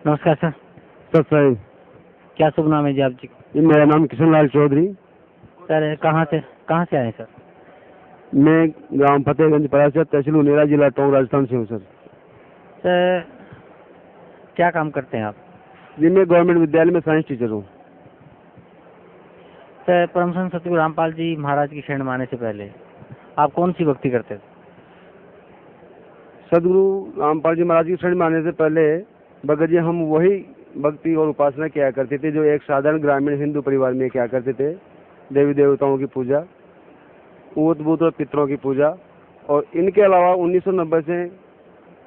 नमस्कार sir. Sir साहब, क्या शुभ नाम है जी आप जी? मेरा नाम किशन लाल चौधरी। सर कहाँ से आए सर? मैं ग्राम फतेहगंज परासिया, तहसील उनेरा, जिला टोंक, राजस्थान से हूँ सर। सर क्या काम करते हैं आप? जी, मैं गवर्नमेंट विद्यालय में साइंस टीचर हूँ। सर परम संत सतगुरु रामपाल जी महाराज की शरण में आने से पहले आप कौन सी भक्ति करते थे? सदगुरु रामपाल जी महाराज की शरण में आने से पहले भगत जी हम वही भक्ति और उपासना किया करते थे जो एक साधारण ग्रामीण हिंदू परिवार में किया करते थे। देवी देवताओं की पूजा, ऊत बूत और पितरों की पूजा। और इनके अलावा 1990 से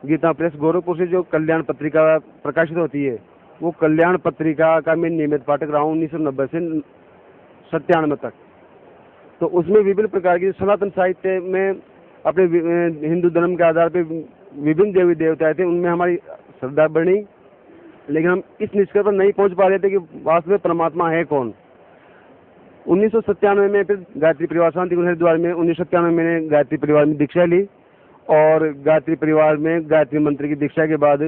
गीता प्रेस गोरखपुर से जो कल्याण पत्रिका प्रकाशित होती है, वो कल्याण पत्रिका का मैं नियमित पाठक रहा हूँ 1990 से 97 तक। तो उसमें विभिन्न प्रकार की सनातन साहित्य में अपने हिंदू धर्म के आधार पर विभिन्न देवी देवता थे, उनमें हमारी श्रद्धा बढ़ी, लेकिन हम इस निष्कर्ष पर नहीं पहुंच पा रहे थे कि वास्तव में परमात्मा है कौन। 1997 में फिर गायत्री परिवार शांति कुंज हरिद्वार में 1997 में मैंने गायत्री परिवार में दीक्षा ली। और गायत्री परिवार में गायत्री मंत्र की दीक्षा के बाद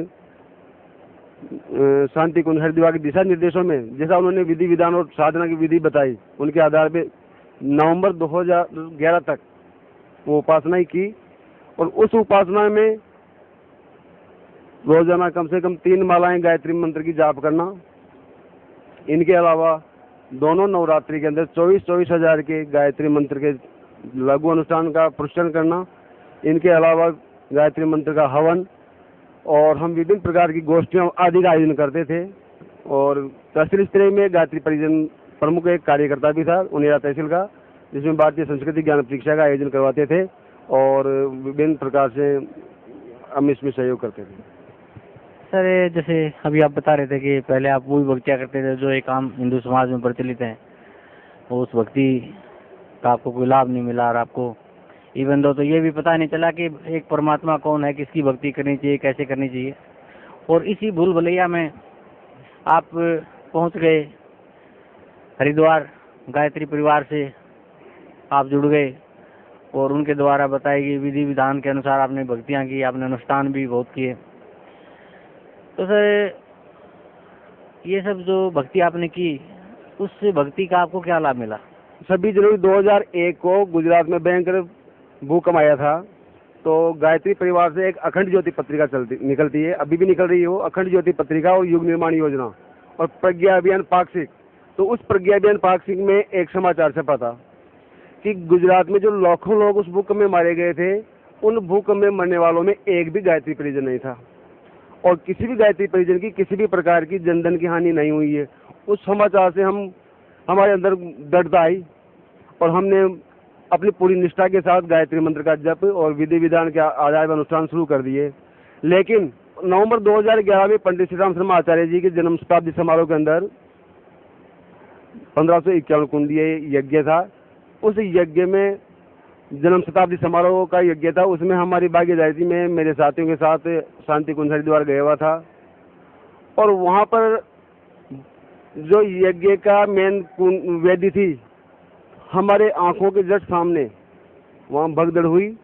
शांति कुंज हरिद्वार के दिशा निर्देशों में जैसा उन्होंने विधि विधान और साधना की विधि बताई, उनके आधार पे नवंबर 2011 तक वो उपासना ही की। और उस उपासना में रोजाना कम से कम 3 मालाएं गायत्री मंत्र की जाप करना, इनके अलावा दोनों नवरात्रि के अंदर 24-24 हजार के गायत्री मंत्र के लघु अनुष्ठान का प्रचलन करना, इनके अलावा गायत्री मंत्र का हवन, और हम विभिन्न प्रकार की गोष्ठियों आदि का आयोजन करते थे। और तहसील स्तर में गायत्री परिजन प्रमुख एक कार्यकर्ता भी था उनेरा तहसील का, जिसमें भारतीय संस्कृति ज्ञान परीक्षा का आयोजन करवाते थे और विभिन्न प्रकार से हम इसमें सहयोग करते थे। सर जैसे अभी आप बता रहे थे कि पहले आप वही भक्तियाँ करते थे जो एक आम हिंदू समाज में प्रचलित है, उस भक्ति का आपको कोई लाभ नहीं मिला और आपको इवन दो तो ये भी पता नहीं चला कि एक परमात्मा कौन है, किसकी भक्ति करनी चाहिए, कैसे करनी चाहिए। और इसी भूल भुलैया में आप पहुंच गए हरिद्वार, गायत्री परिवार से आप जुड़ गए और उनके द्वारा बताई गई विधि विधान के अनुसार आपने भक्तियाँ की, आपने अनुष्ठान भी बहुत किए। तो सर ये सब जो भक्ति आपने की, उस भक्ति का आपको क्या लाभ मिला? 26 जनवरी 2001 को गुजरात में भयंकर भूकंप आया था। तो गायत्री परिवार से एक अखंड ज्योति पत्रिका निकलती है, अभी भी निकल रही है वो अखंड ज्योति पत्रिका और युग निर्माण योजना और प्रज्ञा अभियान पाक्षिक। तो उस प्रज्ञा अभियान पाक्षिक में एक समाचार छपा था कि गुजरात में जो लाखों लोग उस भूकंप में मारे गए थे, उन भूकंप में मरने वालों में एक भी गायत्री परिजन नहीं था और किसी भी गायत्री परिजन की किसी भी प्रकार की जनधन की हानि नहीं हुई है। उस समाचार से हमारे अंदर दृढ़ता आई और हमने अपनी पूरी निष्ठा के साथ गायत्री मंत्र का जप और विधि विधान के आधार पर अनुष्ठान शुरू कर दिए। लेकिन नवंबर 2011 में पंडित श्री राम शर्मा आचार्य जी के जन्म शताब्दी समारोह के अंदर 1551 कुंडीय यज्ञ था। उस यज्ञ में जन्म शताब्दी समारोह का यज्ञ था, उसमें हमारी भागीदारी थी। मैं मेरे साथियों के साथ शांति कुंज हरिद्वार गया हुआ था और वहाँ पर जो यज्ञ का मेन वेदी थी, हमारे आंखों के जस्ट सामने वहाँ भगदड़ हुई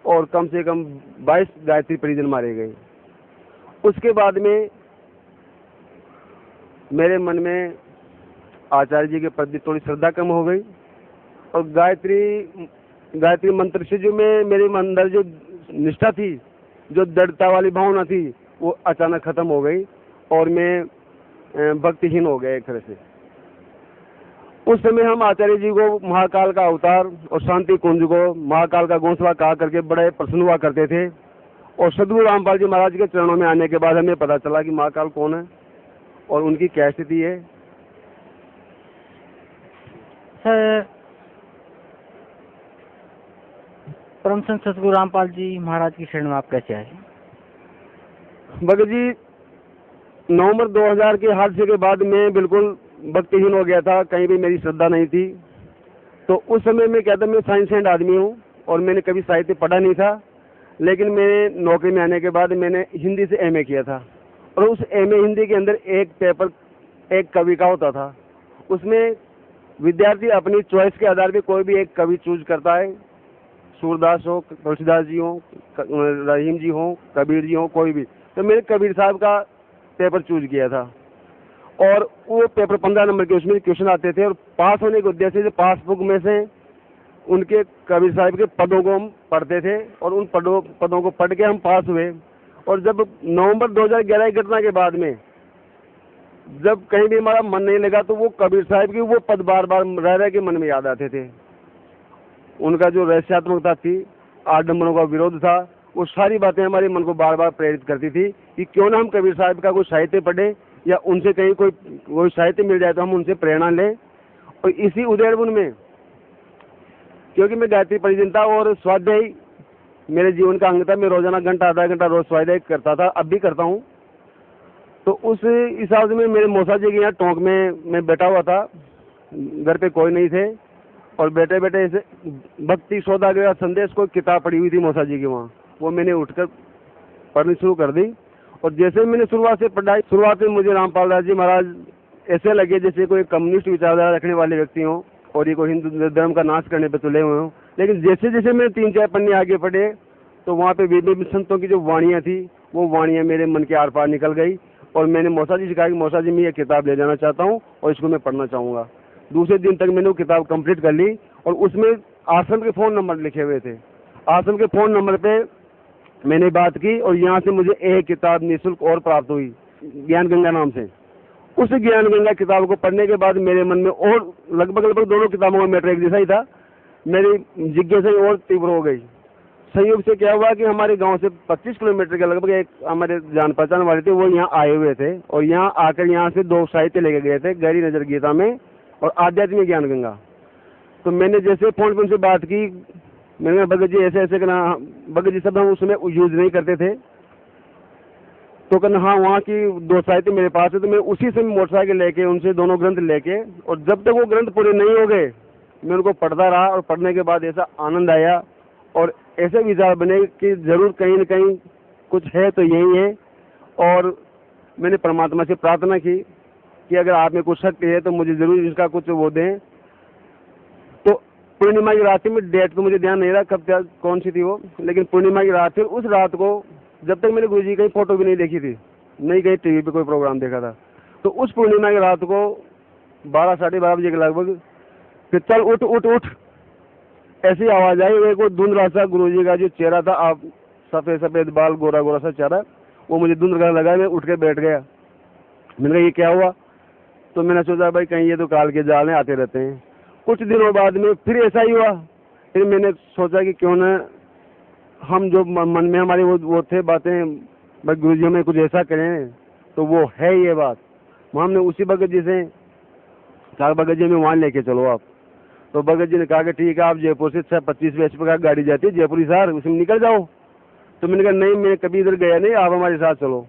और कम से कम 22 गायत्री परिजन मारे गए। उसके बाद में मेरे मन में आचार्य जी के प्रति थोड़ी श्रद्धा कम हो गई और गायत्री मंत्र से जो मेरे अंदर जो निष्ठा थी, जो दृढ़ता वाली भावना थी, वो अचानक खत्म हो गई और मैं भक्तिहीन हो गया एक तरह से। उस समय हम आचार्य जी को महाकाल का अवतार और शांति कुंज को महाकाल का घोंसला कहा करके बड़े प्रसन्न हुआ करते थे। और सदगुरु रामपाल जी महाराज के चरणों में आने के बाद हमें पता चला कि महाकाल कौन है और उनकी क्या स्थिति है। सर परम संत सतगुरु रामपाल जी महाराज की शरण में आप कैसे आए? भगत जी, नवंबर 2000 के हादसे के बाद मैं बिल्कुल भक्तिहीन हो गया था, कहीं भी मेरी श्रद्धा नहीं थी। तो उस समय मैं कहता मैं साइंस एंड आदमी हूँ और मैंने कभी साहित्य पढ़ा नहीं था, लेकिन मैंने नौकरी में आने के बाद मैंने हिंदी से एमए किया था और उस एमए हिंदी के अंदर एक पेपर एक कवि का होता था। उसमें विद्यार्थी अपनी चॉइस के आधार पर कोई भी एक कवि चूज करता है, सूरदास हो, तुलसीदास जी हो, रहीम जी हो, कबीर जी हो, कोई भी। तो मेरे कबीर साहब का पेपर चूज किया था और वो पेपर 15 नंबर के उसमें क्वेश्चन आते थे और पास होने के उद्देश्य से पासबुक में से उनके कबीर साहब के पदों को हम पढ़ते थे और उन पदों को पढ़ के हम पास हुए। और जब नवंबर 2011 की घटना के बाद में जब कहीं भी हमारा मन नहीं लगा तो वो कबीर साहब की वो पद बार बार रह रह के मन में याद आते थे। उनका जो रहस्यात्मकता थी, आडम्बरों का विरोध था, वो सारी बातें हमारे मन को बार बार प्रेरित करती थी कि क्यों ना हम कबीर साहब का कोई साहित्य पढ़ें या उनसे कहीं कोई साहित्य मिल जाए तो हम उनसे प्रेरणा लें। और इसी उदयपुर में, क्योंकि मैं गायत्री परिजन था और स्वाध्याय मेरे जीवन का अंग था, मैं रोजाना घंटा आधा घंटा रोज स्वाध्याय करता था, अब भी करता हूँ। तो उस हिसाब से मेरे मौसा जी के यहाँ टोंक में मैं बैठा हुआ था, घर पे कोई नहीं थे और बैठे बैठे ऐसे भक्ति सौदागर का संदेश को किताब पढ़ी हुई थी मौसा जी की वहाँ, वो मैंने उठकर पढ़नी शुरू कर दी। और जैसे मैंने शुरुआत में मुझे रामपाल दास जी महाराज ऐसे लगे जैसे कोई कम्युनिस्ट विचारधारा रखने वाले व्यक्ति हों और ये कोई हिंदू धर्म का नाश करने पे तुले हुए हों। लेकिन जैसे जैसे मैं 3-4 पन्ने आगे पढ़े तो वहाँ पे विभिन्न संतों की जो वाणियाँ थी वो वाणियाँ मेरे मन के आर पार निकल गई और मैंने मौसा जी से कहा कि मौसा जी मैं ये किताब ले जाना चाहता हूँ और इसको मैं पढ़ना चाहूँगा। दूसरे दिन तक मैंने वो किताब कंप्लीट कर ली और उसमें आश्रम के फ़ोन नंबर लिखे हुए थे। आश्रम के फ़ोन नंबर पे मैंने बात की और यहाँ से मुझे एक किताब निःशुल्क और प्राप्त हुई, ज्ञान गंगा नाम से। उस ज्ञान गंगा किताब को पढ़ने के बाद मेरे मन में और लगभग दोनों किताबों का मैटर एक जैसा ही था, मेरी जिज्ञासा और तीव्र हो गई। संयोग से क्या हुआ कि हमारे गांव से 25 किलोमीटर के लगभग एक हमारे जान पहचान वाले थे, वो यहाँ आए हुए थे और यहाँ आकर यहाँ से 2 साहित्य लेके गए थे, गहरी नजर गीता में और आध्यात्मिक ज्ञान गंगा। तो मैंने जैसे फोन पर उनसे बात की, मैंने कहा भगत जी ऐसे ऐसे करना, भगत जी सब हम उसमें यूज नहीं करते थे। तो कहना हाँ वहाँ की 2 साहित्य मेरे पास है। तो मैं उसी से मोटरसाइकिल लेके उनसे दोनों ग्रंथ लेके और जब तक वो ग्रंथ पूरे नहीं हो गए मैं उनको पढ़ता रहा और पढ़ने के बाद ऐसा आनंद आया और ऐसे विचार बने कि जरूर कहीं न कहीं कुछ है तो यही है। और मैंने परमात्मा से प्रार्थना की कि अगर आप में कुछ शक्ति है तो मुझे जरूर इसका कुछ वो दें। तो पूर्णिमा की रात में, डेट तो मुझे ध्यान नहीं रहा कब कौन सी थी वो, लेकिन पूर्णिमा की रात थी। उस रात को जब तक मैंने गुरुजी की फोटो भी नहीं देखी थी, नहीं कहीं टीवी पे कोई प्रोग्राम देखा था, तो उस पूर्णिमा की रात को 12-12:30 बजे के लगभग फिर चल उठ उठ उठ ऐसी आवाज आई। एक वो धुंधला सा गुरुजी का जो चेहरा था, आप सफेद सफेद बाल, गोरा गोरा सा चेहरा, वो मुझे धुंधला लगा। मैं उठ के बैठ गया। मैंने कहा ये क्या हुआ? तो मैंने सोचा भाई कहीं ये तो काल के जाल आते रहते हैं। कुछ दिनों बाद में फिर ऐसा ही हुआ। फिर मैंने सोचा कि क्यों न हम जो मन में हमारी वो थे बातें, भाई गुरु जी में कुछ ऐसा करें तो वो है ये बात। हमने उसी भगत जी से कहा भगत जी में वहाँ लेके चलो आप। तो भगत जी ने कहा कि ठीक है, आप जयपुर से 25 HP का गाड़ी जाती है जयपुरी सर, उसमें निकल जाओ। तो मैंने कहा नहीं, मैं कभी इधर गया नहीं, आप हमारे साथ चलो।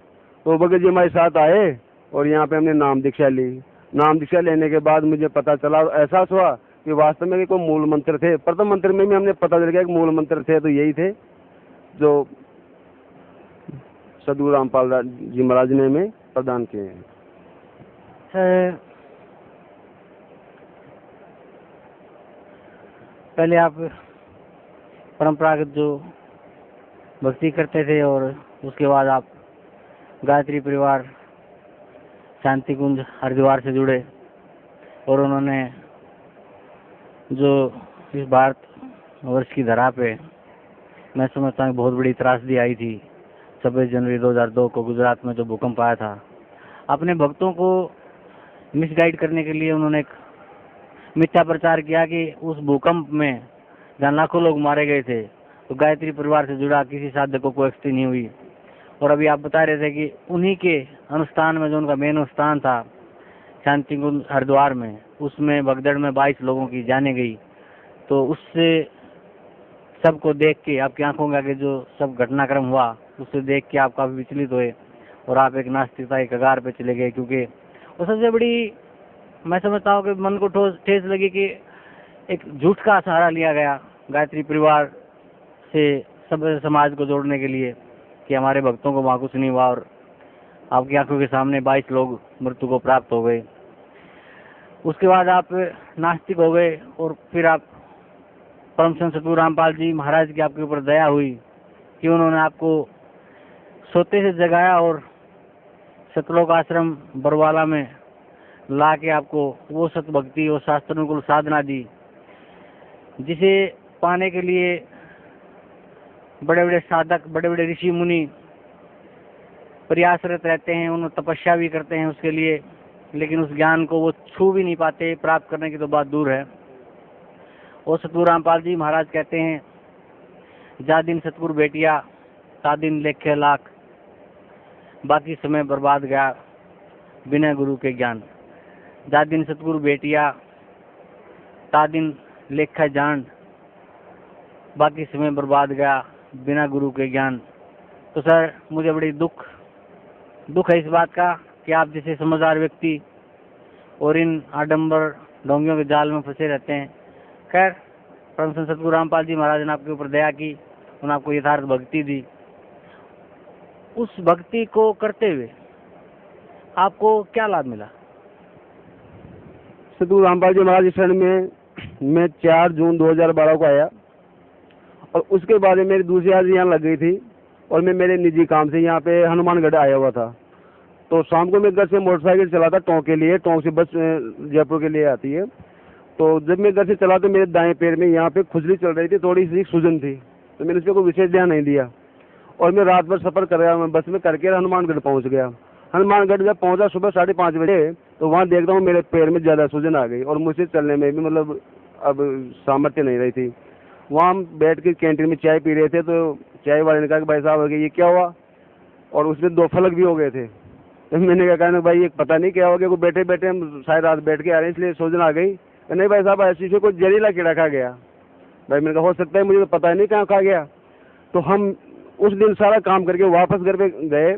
तो भगत जी हमारे साथ आए और यहाँ पे हमने नाम दीक्षा ली। नाम दीक्षा लेने के बाद मुझे पता चला और एहसास हुआ कि वास्तव में कोई मूल मंत्र थे। प्रथम मंत्र में भी हमने पता चल गया कि मूल मंत्र थे तो यही थे जो सदगुरु रामपाल जी महाराज ने हमें प्रदान किए हैं। पहले आप परंपरागत जो भक्ति करते थे और उसके बाद आप गायत्री परिवार शांति कुंज हरिद्वार से जुड़े और उन्होंने जो इस भारत वर्ष की धरा पे मैं समझता हूँ बहुत बड़ी त्रासदी आई थी 26 जनवरी 2002 को गुजरात में जो भूकंप आया था। अपने भक्तों को मिसगाइड करने के लिए उन्होंने एक मिथ्या प्रचार किया कि उस भूकंप में जहाँ लाखों लोग मारे गए थे तो गायत्री परिवार से जुड़ा किसी साधक को कोई क्षति नहीं हुई। और अभी आप बता रहे थे कि उन्हीं के अनुष्ठान में जो उनका मेन अनुष्ठान था शांति कुंज हरिद्वार में, उसमें भगदड़ में 22 लोगों की जाने गई। तो उससे सबको देख के आपकी आंखों के आगे जो सब घटनाक्रम हुआ उससे देख के आप काफी विचलित हुए और आप एक नास्तिकता के कगार पे चले गए। क्योंकि वो सबसे बड़ी मैं समझता हूँ कि मन को ठेस लगी कि एक झूठ का सहारा लिया गया गायत्री परिवार से सब समाज को जोड़ने के लिए कि हमारे भक्तों को वहाँ कुछ नहीं हुआ और आपकी आंखों के सामने 22 लोग मृत्यु को प्राप्त हो गए। उसके बाद आप नास्तिक हो गए और फिर आप परम संत सतगुरु रामपाल जी महाराज की आपके ऊपर दया हुई कि उन्होंने आपको सोते से जगाया और सतलोक आश्रम बरवाला में ला के आपको वो सतभक्ति और शास्त्रानुकूल साधना दी, जिसे पाने के लिए बड़े बड़े साधक, बड़े बड़े ऋषि मुनि प्रयासरत रहते हैं, उन्हें तपस्या भी करते हैं उसके लिए, लेकिन उस ज्ञान को वो छू भी नहीं पाते, प्राप्त करने की तो बात दूर है। और सतगुरु रामपाल जी महाराज कहते हैं, जा दिन सतगुरु बेटिया ता दिन लेखे लाख, बाकी समय बर्बाद गया बिना गुरु के ज्ञान। जा दिन सतगुरु बेटिया ता दिन लेखा जान, बाकी समय बर्बाद गया बिना गुरु के ज्ञान। तो सर, मुझे बड़ी दुख है इस बात का कि आप जैसे समझदार व्यक्ति और इन आडंबर ढोंगियों के जाल में फंसे रहते हैं। खैर, परम संत सतगुरु रामपाल जी महाराज ने आपके ऊपर दया की, उन्होंने आपको यथार्थ भक्ति दी। उस भक्ति को करते हुए आपको क्या लाभ मिला? सतगुरु रामपाल जी महाराज शरण में मैं 4 जून 2012 को आया, और उसके बाद मेरी दूसरी हाजिरी यहाँ लग गई थी, और मैं मेरे निजी काम से यहाँ पे हनुमानगढ़ आया हुआ था। तो शाम को मैं घर से मोटरसाइकिल चलाता टोंक के लिए, टोंक से बस जयपुर के लिए आती है। तो जब मैं घर से चला तो मेरे दाएं पैर में यहाँ पे खुजली चल रही थी, थोड़ी सी सूजन थी, तो मैंने उस पर कोई विशेष ध्यान नहीं दिया, और मैं रात भर सफ़र कर रहा, मैं बस में करके हनुमानगढ़ पहुँच गया। हनुमानगढ़ जब पहुँचा सुबह 5:30 बजे, तो वहाँ देखता हूँ मेरे पैर में ज़्यादा सूजन आ गई, और मुझसे चलने में भी मतलब अब सामर्थ्य नहीं रही थी। वहाँ हम बैठ के कैंटीन में चाय पी रहे थे, तो चाय वाले ने कहा कि भाई साहब ये क्या हुआ, और उसमें 2 फलक भी हो गए थे। तो मैंने कहा भाई ये पता नहीं क्या हो गया, बैठे बैठे हम शायद रात बैठ के आ रहे हैं इसलिए सूजन आ गई। नहीं भाई साहब, ऐसी से कोई जहरीला कीड़ा खा गया। भाई मैंने कहा हो सकता है, मुझे तो पता नहीं कहाँ खा गया। तो हम उस दिन सारा काम करके वापस घर पे गए।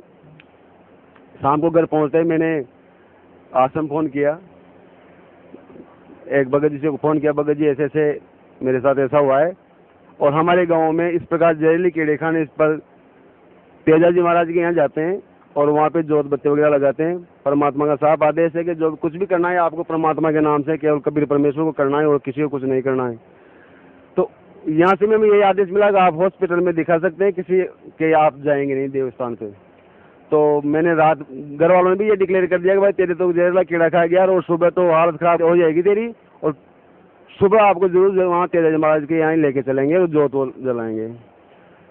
शाम को घर पहुँचते ही मैंने आश्रम फ़ोन किया, एक भगत जी से फ़ोन किया, भगत जी ऐसे ऐसे मेरे साथ ऐसा हुआ है, और हमारे गांव में इस प्रकार जहरीली कीड़े खाने इस पर तेजा जी महाराज के यहाँ जाते हैं, और वहाँ पे जोत बत्ती वगैरह लगाते हैं। परमात्मा का साफ आदेश है कि जो कुछ भी करना है आपको परमात्मा के नाम से केवल कबीर परमेश्वर को करना है, और किसी को कुछ नहीं करना है। तो यहाँ से हमें यही आदेश मिला कि आप हॉस्पिटल में दिखा सकते हैं, किसी के आप जाएंगे नहीं देवस्थान पे। तो मैंने रात घर वालों ने भी ये डिक्लेयर कर दिया कि भाई तेरे तो जहरीला कीड़ा खा गया, और सुबह तो हालत खराब हो जाएगी तेरी, और सुबह आपको जरूर वहाँ तेजा जी महाराज के यहाँ लेके चलेंगे और जोत वो जलाएंगे।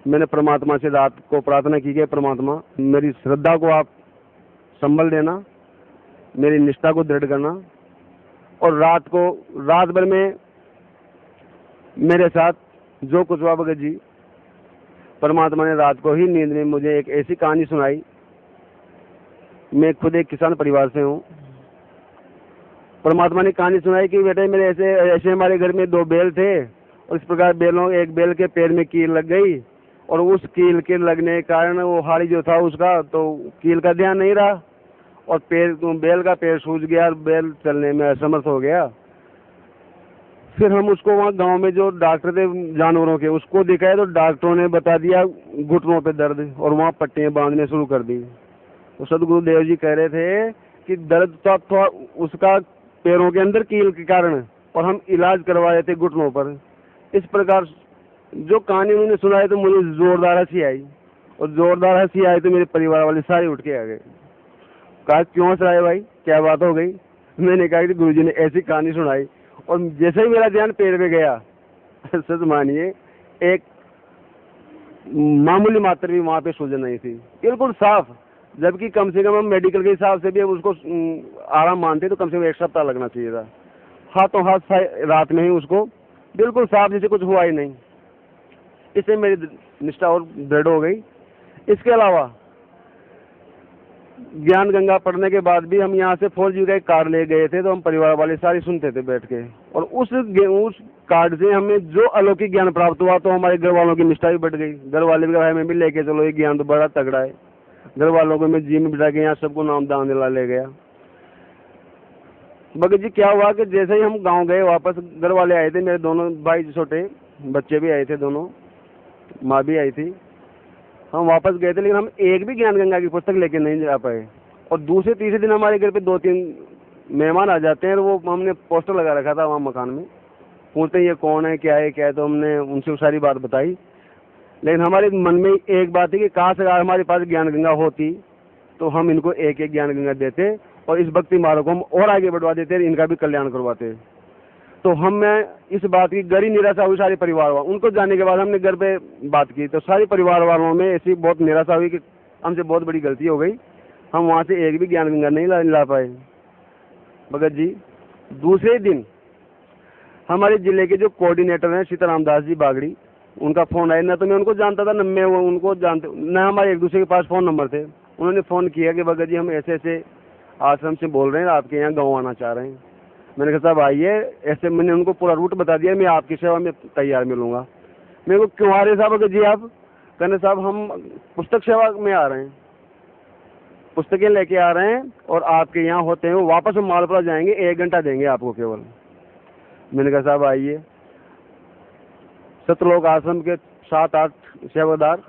मैंने परमात्मा से रात को प्रार्थना की कि परमात्मा मेरी श्रद्धा को आप संभल देना, मेरी निष्ठा को दृढ़ करना, और रात भर में मेरे साथ जो कुछ हुआ भगत जी, परमात्मा ने रात को ही नींद में मुझे एक ऐसी कहानी सुनाई। मैं खुद एक किसान परिवार से हूँ। परमात्मा ने कहानी सुनाई कि बेटे मेरे ऐसे हमारे घर में 2 बैल थे, और इस प्रकार एक बैल के पैर में कील लग गई, और उस कील के लगने के कारण वो हाड़ी जो था उसका, तो कील का ध्यान नहीं रहा, और बैल का पैर सूज गया, और बैल चलने में असमर्थ हो गया। फिर हम उसको वहाँ गांव में जो डॉक्टर थे जानवरों के, उसको दिखाए, तो डॉक्टरों ने बता दिया घुटनों पे दर्द, और वहाँ पट्टियाँ बांधने शुरू कर दी। तो सदगुरुदेव जी कह रहे थे कि दर्द तो था उसका पैरों के अंदर कील के कारण, और हम इलाज करवाए थे घुटनों पर। इस प्रकार जो कहानी उन्होंने सुनाई तो मुझे जोरदार हंसी आई, और जोरदार हंसी आई तो मेरे परिवार वाले सारे उठ के आ गए। कहा क्यों हंस रहा है भाई, क्या बात हो गई? मैंने कहा कि गुरुजी ने ऐसी कहानी सुनाई, और जैसे ही मेरा ध्यान पैर पे गया, सच मानिए एक मामूली मात्र भी वहाँ पे सूजन नहीं थी, बिल्कुल साफ। जबकि कम से कम हम मेडिकल के हिसाब से भी अब उसको आराम मानते तो कम से कम 1 सप्ताह लगना चाहिए था। हाथों हाथ रात में ही उसको बिल्कुल साफ, जैसे कुछ हुआ ही नहीं। इससे मेरी निष्ठा और दृढ़ हो गई। इसके अलावा ज्ञान गंगा पढ़ने के बाद भी हम यहाँ से 4G का एक कार्ड ले गए थे, तो हम परिवार वाले सारे सुनते थे बैठ के, और उस कार्ड से हमें जो अलौकिक ज्ञान प्राप्त हुआ, तो हमारे घर वालों की निष्ठा भी बढ़ गई। घर वाले भी भाई में भी लेके चलो, ये ज्ञान तो बड़ा तगड़ा है। घर वालों को मैं जी में बिठा के यहाँ सबको नाम दान दिला ले गया। भगत जी क्या हुआ कि जैसे ही हम गाँव गए वापस, घर वाले आए थे, मेरे दोनों भाई छोटे बच्चे भी आए थे, दोनों माँ भी आई थी। हम वापस गए थे, लेकिन हम एक भी ज्ञान गंगा की पुस्तक लेके नहीं जा पाए। और दूसरे तीसरे दिन हमारे घर पे 2-3 मेहमान आ जाते हैं, और वो हमने पोस्टर लगा रखा था वहाँ मकान में, पूछते ये कौन है क्या है, तो हमने उनसे सारी बात बताई। लेकिन हमारे मन में एक बात थी कि काश अगर हमारे पास ज्ञान गंगा होती तो हम इनको एक एक ज्ञान गंगा देते और इस भक्ति मार्ग को हम और आगे बढ़वा देते, इनका भी कल्याण करवाते। तो हमें इस बात की गहरी निराशा हुई सारे परिवार वालों, उनको जाने के बाद हमने घर पे बात की तो सारे परिवार वालों में ऐसी बहुत निराशा हुई कि हमसे बहुत बड़ी गलती हो गई, हम वहाँ से एक भी ज्ञान गंगा नहीं ला पाए। भगत जी दूसरे दिन हमारे जिले के जो कोऑर्डिनेटर हैं सीताराम दास जी बागड़ी, उनका फ़ोन आया। न तो मैं उनको जानता था, न मैं उनको जानते, न हमारे एक दूसरे के पास फ़ोन नंबर थे। उन्होंने फ़ोन किया कि भगत जी हम ऐसे ऐसे आश्रम से बोल रहे हैं, आपके यहाँ गाँव आना चाह रहे हैं। मैंने कहा साहब आइए, ऐसे मैंने उनको पूरा रूट बता दिया, मैं आपकी सेवा में तैयार मिलूँगा। मेरे को क्यों आ रहे साहब भगत जी आप? कहने साहब हम पुस्तक सेवा में आ रहे हैं, पुस्तकें लेके आ रहे हैं और आपके यहाँ होते हैं, वो वापस हम मालपुरा जाएंगे, 1 घंटा देंगे आपको केवल। मैंने कहा साहब आइए। सतलोक आश्रम के 7-8 सेवादार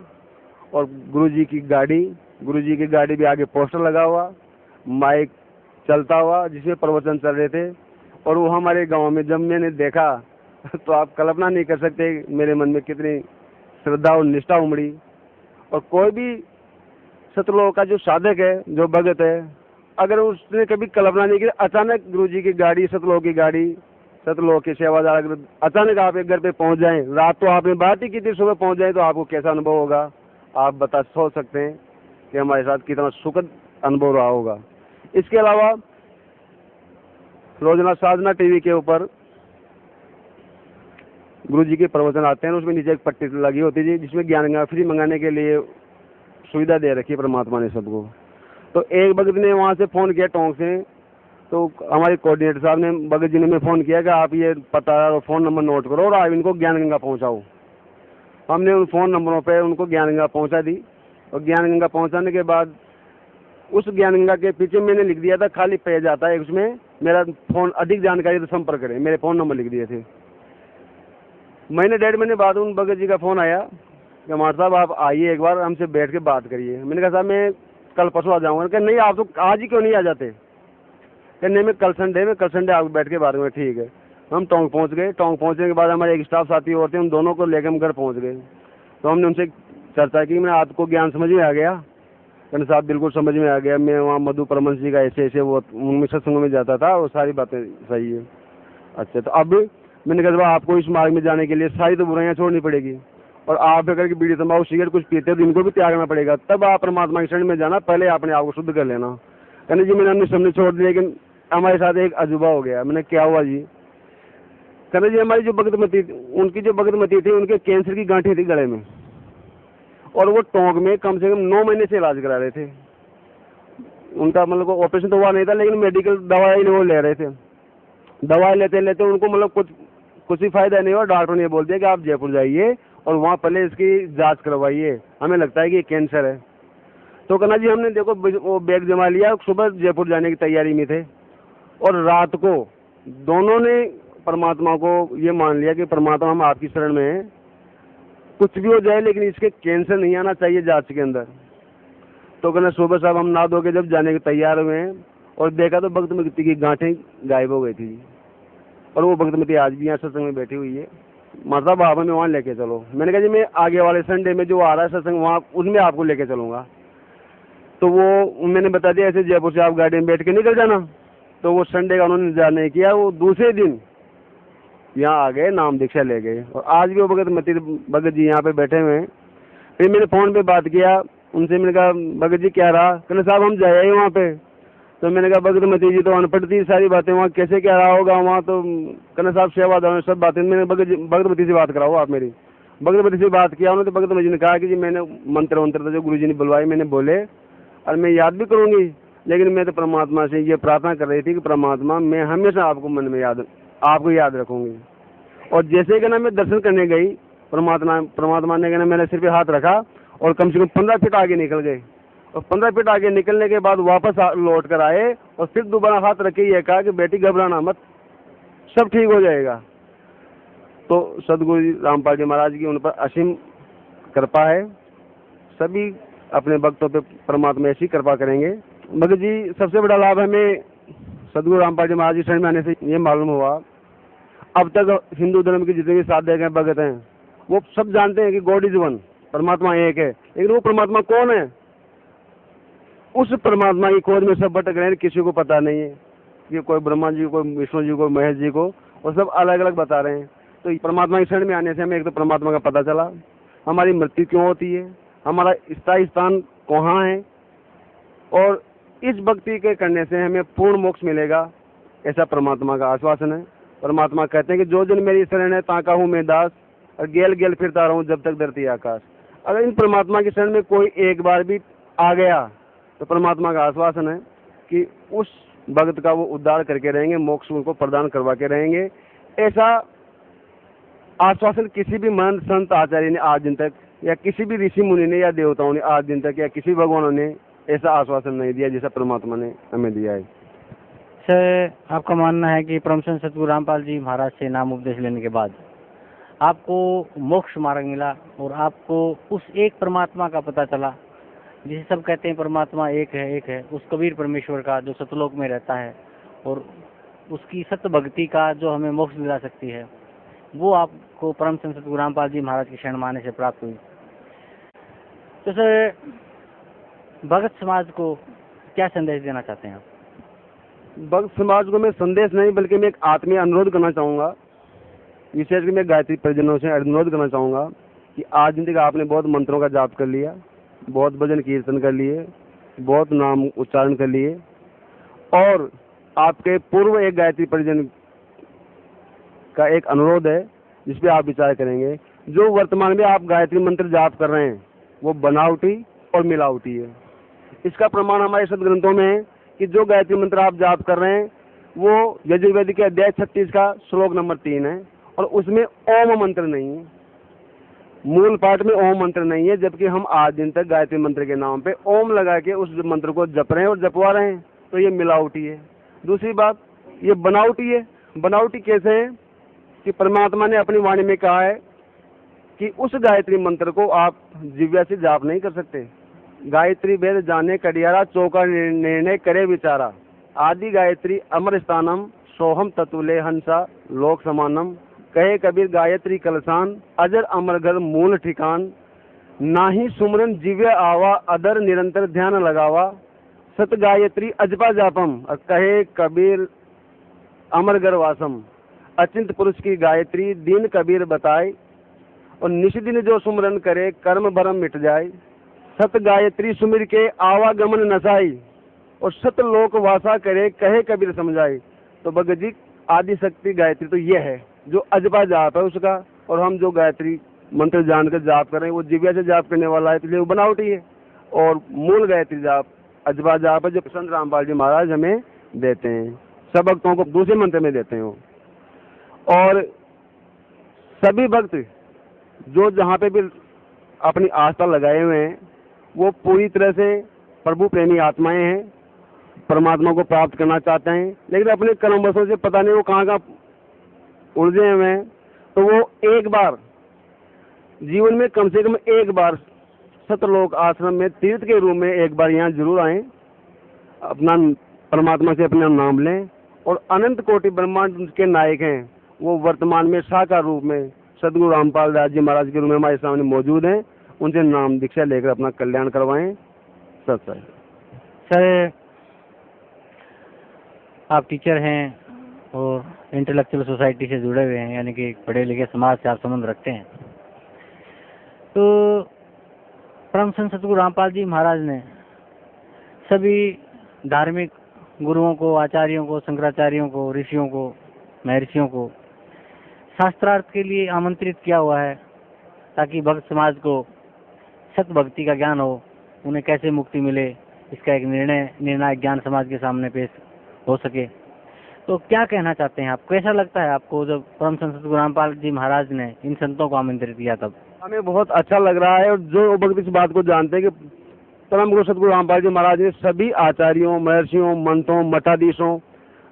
और गुरुजी की गाड़ी भी आगे पोस्टर लगा हुआ, माइक चलता हुआ जिसमें प्रवचन चल रहे थे। और वो हमारे गांव में जब मैंने देखा तो आप कल्पना नहीं कर सकते मेरे मन में कितनी श्रद्धा और निष्ठा उमड़ी। और कोई भी सतलोक का जो साधक है, जो भगत है, अगर उसने कभी कल्पना नहीं की, अचानक गुरुजी की गाड़ी, सतलोक की गाड़ी, सतलोक के सेवादार अगर अचानक आपके घर पे पहुंच जाएं, रात तो आपने बात ही की थी, सुबह पहुंच जाए तो आपको कैसा अनुभव होगा आप सोच सकते हैं कि हमारे साथ कितना सुखद अनुभव रहा होगा। इसके अलावा रोजाना साधना टीवी के ऊपर गुरुजी के प्रवचन आते हैं, उसमें नीचे एक पट्टी लगी होती है जिसमें ज्ञान गंगा फ्री मंगाने के लिए सुविधा दे रखी है परमात्मा ने सबको। तो एक भगत ने वहाँ से फ़ोन किया टोंक से, तो हमारे कोऑर्डिनेटर साहब ने, भगत जी ने मैं फ़ोन किया कि आप ये पता और फ़ोन नंबर नोट करो और आप इनको ज्ञान गंगा पहुँचाओ। हमने उन फ़ोन नंबरों पे उनको ज्ञान गंगा पहुँचा दी। और ज्ञान गंगा पहुँचाने के बाद उस ज्ञान गंगा के पीछे मैंने लिख दिया था, खाली पेज आता है उसमें, मेरा फ़ोन अधिक जानकारी तो संपर्क करें, मेरे फ़ोन नंबर लिख दिए थे। महीने 1.5 महीने बाद उन भगत जी का फ़ोन आया कि हमारे साहब आप आइए एक बार हमसे बैठ के बात करिए। मैंने कहा साहब मैं कल परसों आ जाऊँगा। क्या नहीं आप तो आज ही क्यों नहीं आ जाते? क्या नहीं मैं कल संडे आपको बैठ के बात करूँगा। ठीक है। हम टोंक पहुँच गए। टोंक पहुँचने के बाद हमारे एक स्टाफ साथी और थे, उन दोनों को लेकर हम घर पहुँच गए। तो हमने उनसे चर्चा की, मैं आपको ज्ञान समझ में आ गया? कहने साहब बिल्कुल समझ में आ गया, मैं वहाँ मधु परमहंस जी का ऐसे वो उनमें सत्संग में जाता था, वो सारी बातें सही है। अच्छा, तो अब मैंने कहा आपको इस मार्ग में जाने के लिए सारी तो बुराइयाँ छोड़नी पड़ेगी, और आप अगर बीड़ी तंबाकू सिगरेट कुछ पीते तो इनको भी त्यागना पड़ेगा, तब आप परमात्मा की शरण में जाना, पहले अपने आप को शुद्ध कर लेना। कहने जी मैंने हमने सबने छोड़ दिया, लेकिन हमारे साथ एक अजूबा हो गया। मैंने क्या हुआ जी? कहने जी हमारी जो भगतमती, उनकी जो भगतमती थी, उनके कैंसर की गांठें थी गले में, और वो टोंक में कम से कम 9 महीने से इलाज करा रहे थे। उनका मतलब ऑपरेशन तो हुआ नहीं था, लेकिन मेडिकल दवाई वो ले रहे थे। दवाई लेते लेते उनको मतलब कुछ भी फायदा नहीं हुआ। डॉक्टर ने बोल दिया कि आप जयपुर जाइए और वहाँ पहले इसकी जांच करवाइए, हमें लगता है कि कैंसर है। तो कहना जी हमने देखो वो बैग जमा लिया, सुबह जयपुर जाने की तैयारी में थे, और रात को दोनों ने परमात्मा को ये मान लिया कि परमात्मा हम आपकी शरण में हैं, कुछ भी हो जाए लेकिन इसके कैंसर नहीं आना चाहिए जांच के अंदर। तो कहना सुबह साहब हम नहा धो के जब जाने के तैयार हुए हैं और देखा तो भगतमती की गांठें गायब हो गई थी, और वो भगतमती आज भी यहाँ सत्संग में बैठी हुई है। मतलब आप हमें वहाँ लेके चलो। मैंने कहा जी मैं आगे वाले संडे में जो आ रहा है सत्संग, वहाँ उसमें आपको लेके चलूँगा। तो वो मैंने बता दिया ऐसे जयपुर से आप गाड़ी में बैठ के निकल जाना। तो वो संडे का उन्होंने इंतजार नहीं किया, वो दूसरे दिन यहाँ आ गए, नाम दीक्षा ले गए, और आज भी वो भगत जी यहाँ पे बैठे हुए हैं। फिर मैंने फ़ोन पे बात किया उनसे, मैंने कहा भगत जी क्या रहा? कहने साहब हम जाए वहाँ पे। तो मैंने कहा भगतमती जी तो अनपढ़ थी, सारी बातें वहाँ कैसे क्या रहा होगा वहाँ? तो कहने साहब सेवादार सब बातें, मैंने भगतमती से बात कराओ आप मेरी। भगतमती से बात किया उन्होंने, तो भगतमती ने कहा कि जी मैंने मंत्र वंत्र जो गुरु जी ने बुलवाई मैंने बोले, और मैं याद भी करूँगी, लेकिन मैं तो परमात्मा से ये प्रार्थना कर रही थी कि परमात्मा मैं हमेशा आपको मन में आपको याद रखूँगी। और जैसे कि ना मैं दर्शन करने गई, परमात्मा ने कहना मेरे सिर पे हाथ रखा और कम से कम 15 फीट आगे निकल गए, और 15 फीट आगे निकलने के बाद वापस लौट कर आए, और फिर दोबारा हाथ रखे ये कहा कि बेटी घबराना मत, सब ठीक हो जाएगा। तो सदगुरु रामपाल जी महाराज की उन पर असीम कृपा है, सभी अपने भक्तों पे परमात्मा ऐसी कृपा करेंगे। भगत जी सबसे बड़ा लाभ हमें सदगुरु रामपाल जी महाराज की शरण में आने से ये मालूम हुआ, अब तक हिंदू धर्म के जितने भी साधक हैं, भगत हैं, वो सब जानते हैं कि गॉड इज वन, परमात्मा एक है, लेकिन वो परमात्मा कौन है? उस परमात्मा की खोज में सब भटक रहे हैं, किसी को पता नहीं है कि कोई ब्रह्मा जी को, विष्णु जी को, महेश जी को, वो सब अलग अलग बता रहे हैं। तो परमात्मा की शरण में आने से हमें एक तो परमात्मा का पता चला, हमारी मृत्यु क्यों होती है, हमारा स्थायी स्थान कहाँ है, और इस भक्ति के करने से हमें पूर्ण मोक्ष मिलेगा, ऐसा परमात्मा का आश्वासन है। परमात्मा कहते हैं कि जो जन मेरी शरण है ताका हूँ मैं दास, और गेल गेल फिरता रहूँ जब तक धरती आकाश। अगर इन परमात्मा की शरण में कोई एक बार भी आ गया तो परमात्मा का आश्वासन है कि उस भक्त का वो उद्धार करके रहेंगे, मोक्ष उनको प्रदान करवा के रहेंगे। ऐसा आश्वासन किसी भी महंत संत आचार्य ने आज दिन तक, या किसी भी ऋषि मुनि ने या देवताओं ने आज दिन तक, या किसी भगवानों ने ऐसा आश्वासन नहीं दिया जैसा परमात्मा ने हमें दिया है। सर, आपका मानना है कि परम संत सतगुरु रामपाल जी महाराज से नाम उपदेश लेने के बाद आपको मोक्ष मार्ग मिला और आपको उस एक परमात्मा का पता चला, जिसे सब कहते हैं परमात्मा एक है, उस कबीर परमेश्वर का जो सतलोक में रहता है, और उसकी सत्य भक्ति का जो हमें मोक्ष दिला सकती है, वो आपको परम संत सतगुरु रामपाल जी महाराज की शरण में आने से प्राप्त हुई। तो सर, भगत समाज को क्या संदेश देना चाहते हैं आप? भक्त समाज को मैं संदेश नहीं बल्कि मैं एक आत्मीय अनुरोध करना चाहूँगा, विशेषकर मैं गायत्री परिजनों से अनुरोध करना चाहूँगा कि आज दिन तक आपने बहुत मंत्रों का जाप कर लिया, बहुत भजन कीर्तन कर लिए, बहुत नाम उच्चारण कर लिए, और आपके पूर्व एक गायत्री परिजन का एक अनुरोध है जिस पे आप विचार करेंगे। जो वर्तमान में आप गायत्री मंत्र जाप कर रहे हैं वो बनावटी और मिलावटी है। इसका प्रमाण हमारे सदग्रंथों में है कि जो गायत्री मंत्र आप जाप कर रहे हैं वो यजुर्वेद के अध्याय 36 का श्लोक नंबर 3 है, और उसमें ओम मंत्र नहीं है, मूल पाठ में ओम मंत्र नहीं है, जबकि हम आज दिन तक गायत्री मंत्र के नाम पे ओम लगा के उस मंत्र को जप रहे हैं और जपवा रहे हैं। तो ये मिलावटी है। दूसरी बात, ये बनावटी है। बनावटी कैसे है कि परमात्मा ने अपनी वाणी में कहा है कि उस गायत्री मंत्र को आप जिह्वा से जाप नहीं कर सकते। गायत्री वेद जाने कडियारा, चौका निर्णय करे विचारा, आदि गायत्री अमर स्थानम, सोहम ततुले हंसा लोक समानम, कहे कबीर गायत्री कलसान, अजर अमर घर मूल ठिकान, नाही सुमरन जिव्य आवा, अदर निरंतर ध्यान लगावा, सत गायत्री अजपा जापम, और कहे कबीर अमर घर वासम, अचिंत पुरुष की गायत्री दीन कबीर बताए, और निशिदिन जो सुमरन करे कर्म भरम मिट जाए, सत गायत्री सुमिर के आवागमन नसाई, और सत लोक वासा करे कहे कबीर समझाए। तो भगत जी, आदि शक्ति गायत्री तो ये है जो अजबा जाप है उसका, और हम जो गायत्री मंत्र जानकर जाप कर रहे हैं वो जिव्या से जाप करने वाला है, तो वो बनावटी है। और मूल गायत्री जाप अजबा जाप है जो संत रामपाल जी महाराज हमें देते हैं, सब भक्तों को दूसरे मंत्र में देते हैं वो। और सभी भक्त जो जहाँ पे भी अपनी आस्था लगाए हुए हैं वो पूरी तरह से प्रभु प्रेमी आत्माएं हैं, परमात्मा को प्राप्त करना चाहते हैं, लेकिन अपने कर्मवशों से पता नहीं वो कहाँ कहाँ उलझे हुए हैं। तो वो एक बार जीवन में कम से कम एक बार सतलोक आश्रम में तीर्थ के रूप में एक बार यहाँ जरूर आएं, अपना परमात्मा से अपना नाम लें, और अनंत कोटि ब्रह्मांड के नायक हैं वो वर्तमान में साकार रूप में सदगुरु रामपाल दास जी महाराज के रूप में हमारे सामने मौजूद हैं, उनसे नाम दीक्षा लेकर अपना कल्याण करवाएं। सत्संग। सर, आप टीचर हैं और इंटेलेक्चुअल सोसाइटी से जुड़े हुए हैं, यानी कि पढ़े लिखे समाज से आप संबंध रखते हैं। तो परम संत सतगुरु रामपाल जी महाराज ने सभी धार्मिक गुरुओं को, आचार्यों को, शंकराचार्यों को, ऋषियों को, महर्षियों को शास्त्रार्थ के लिए आमंत्रित किया हुआ है, ताकि भक्त समाज को सत भक्ति का ज्ञान हो, उन्हें कैसे मुक्ति मिले इसका एक निर्णायक ज्ञान समाज के सामने पेश हो सके। तो क्या कहना चाहते हैं आप, कैसा लगता है आपको जब परम संत सतगुरु रामपाल जी महाराज ने इन संतों को आमंत्रित किया? तब हमें बहुत अच्छा लग रहा है, और जो भक्त इस बात को जानते हैं कि परम गुरु सतगुरु रामपाल जी महाराज ने सभी आचार्यों, महर्षियों, मंत्रों, मठाधीशों,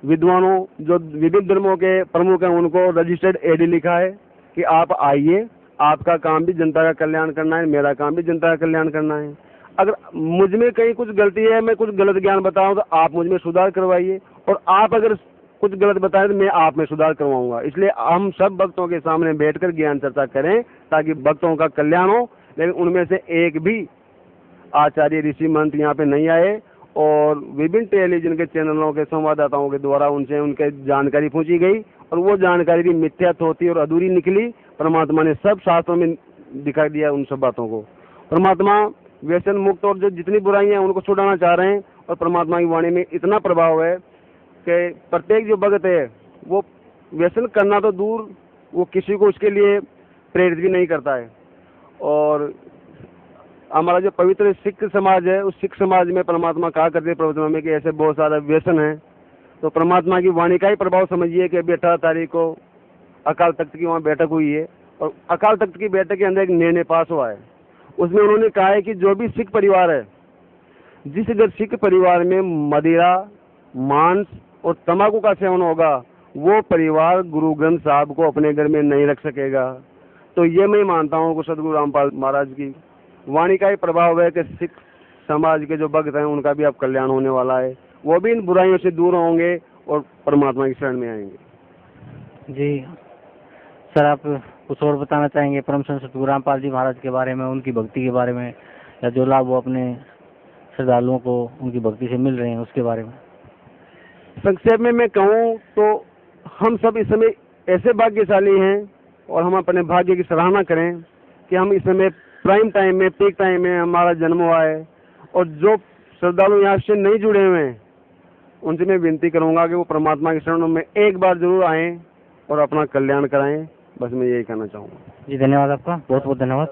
विद्वानों, जो विभिन्न धर्मों के प्रमुख हैं, उनको रजिस्टर्ड एडी लिखा है कि आप आइए, आपका काम भी जनता का कल्याण करना है, मेरा काम भी जनता का कल्याण करना है। अगर मुझ में कहीं कुछ गलती है, मैं कुछ गलत ज्ञान बताऊं तो आप मुझ में सुधार करवाइए, और आप अगर कुछ गलत बताएं तो मैं आप में सुधार करवाऊंगा। इसलिए हम सब भक्तों के सामने बैठकर ज्ञान चर्चा करें ताकि भक्तों का कल्याण हो, लेकिन उनमें से एक भी आचार्य ऋषि महंत यहाँ पे नहीं आए और विभिन्न टेलीविजन के चैनलों के संवाददाताओं के द्वारा उनसे उनके जानकारी पूछी गई और वो जानकारी भी मिथ्या थोथी और अधूरी निकली। परमात्मा ने सब शास्त्रों में दिखा दिया उन सब बातों को। परमात्मा व्यसन मुक्त और जो जितनी बुराइयां हैं उनको छुड़ाना चाह रहे हैं और परमात्मा की वाणी में इतना प्रभाव है कि प्रत्येक जो भगत है वो व्यसन करना तो दूर, वो किसी को उसके लिए प्रेरित भी नहीं करता है। और हमारा जो पवित्र सिख समाज है, उस सिख समाज में परमात्मा कहा करते हैं प्रवचनों में कि ऐसे बहुत सारे व्यसन हैं। तो परमात्मा की वाणी का ही प्रभाव समझिए कि अभी 18 तारीख को अकाल तख्त की वहाँ बैठक हुई है और अकाल तख्त की बैठक के अंदर एक निर्णय पास हुआ है। उसमें उन्होंने कहा है कि जो भी सिख परिवार है, जिस घर सिख परिवार में मदिरा, मांस और तंबाकू का सेवन होगा, वो परिवार गुरु ग्रंथ साहब को अपने घर में नहीं रख सकेगा। तो ये मैं मानता हूँ कि सदगुरु रामपाल महाराज की वाणी का ही प्रभाव है कि सिख समाज के जो भक्त हैं उनका भी अब कल्याण होने वाला है, वो भी इन बुराइयों से दूर होंगे और परमात्मा की शरण में आएंगे। जी सर, आप कुछ और बताना चाहेंगे परम संत सतगुरु रामपाल जी महाराज के बारे में, उनकी भक्ति के बारे में, या जो लाभ वो अपने श्रद्धालुओं को उनकी भक्ति से मिल रहे हैं उसके बारे में? संक्षेप में मैं कहूँ तो हम सब इस समय ऐसे भाग्यशाली हैं और हम अपने भाग्य की सराहना करें कि हम इस समय प्राइम टाइम में, पीक टाइम में हमारा जन्म हुआ है। और जो श्रद्धालु यहाँ से नहीं जुड़े हुए हैं उनसे मैं विनती करूँगा कि वो परमात्मा की शरणों में एक बार जरूर आएँ और अपना कल्याण कराएं। बस मैं यही कहना चाहूँगा। जी धन्यवाद आपका, बहुत बहुत धन्यवाद।